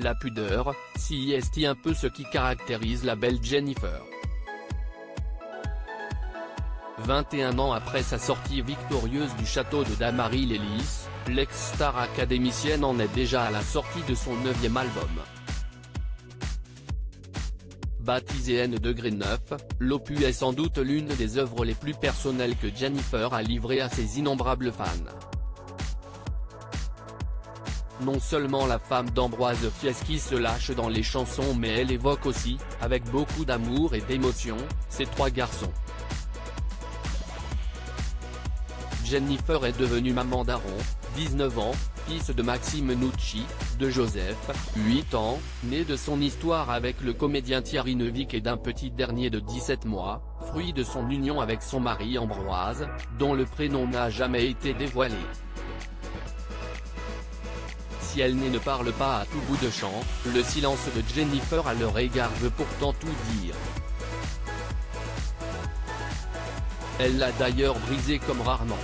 la pudeur, si est un peu ce qui caractérise la belle Jennifer. 21 ans après sa sortie victorieuse du château de Damary-les-Lys, l'ex-star académicienne en est déjà à la sortie de son 9e album. Baptisé N-9, l'opus est sans doute l'une des œuvres les plus personnelles que Jennifer a livrées à ses innombrables fans. Non seulement la femme d'Ambroise Fieschi se lâche dans les chansons, mais elle évoque aussi, avec beaucoup d'amour et d'émotion, ses 3 garçons. Jennifer est devenue maman d'Aaron, 19 ans, fils de Maxime Nucci, de Joseph, 8 ans, né de son histoire avec le comédien Thierry Neuvik et d'un petit dernier de 17 mois, fruit de son union avec son mari Ambroise, dont le prénom n'a jamais été dévoilé. Si elle ne parle pas à tout bout de champ, le silence de Jennifer à leur égard veut pourtant tout dire. Elle l'a d'ailleurs brisé comme rarement.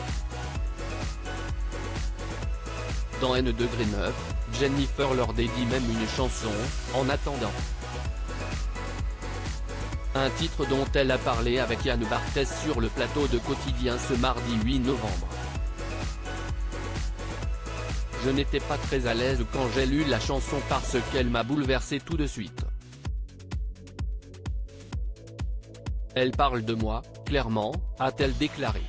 Dans N-9, Jennifer leur dédie même une chanson, En attendant. Un titre dont elle a parlé avec Yann Barthès sur le plateau de Quotidien ce mardi 8 novembre. Je n'étais pas très à l'aise quand j'ai lu la chanson parce qu'elle m'a bouleversé tout de suite. Elle parle de moi, clairement, a-t-elle déclaré.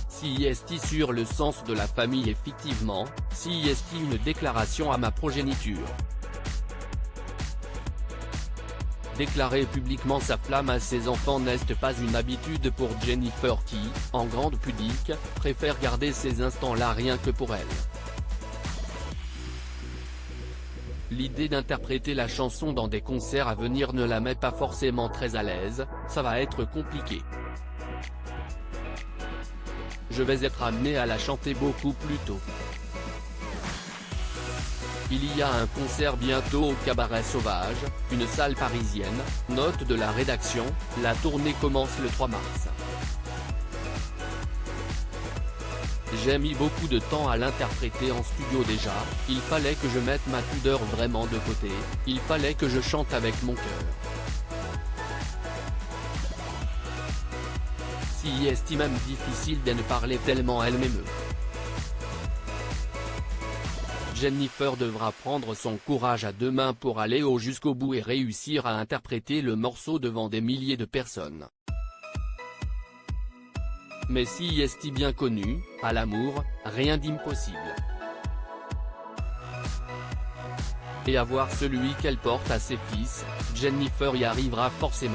Si est sur le sens de la famille effectivement, si est une déclaration à ma progéniture. Déclarer publiquement sa flamme à ses enfants n'est pas une habitude pour Jennifer qui, en grande pudique, préfère garder ces instants-là rien que pour elle. L'idée d'interpréter la chanson dans des concerts à venir ne la met pas forcément très à l'aise, ça va être compliqué. Je vais être amené à la chanter beaucoup plus tôt. Il y a un concert bientôt au Cabaret Sauvage, une salle parisienne, note de la rédaction, la tournée commence le 3 mars. J'ai mis beaucoup de temps à l'interpréter en studio déjà, il fallait que je mette ma pudeur vraiment de côté, il fallait que je chante avec mon cœur. Si est même difficile de ne parler tellement elle m'émeut. Jennifer devra prendre son courage à 2 mains pour aller jusqu'au bout et réussir à interpréter le morceau devant des milliers de personnes. Mais si est bien connu, à l'amour, rien d'impossible. Et avoir celui qu'elle porte à ses fils, Jennifer y arrivera forcément.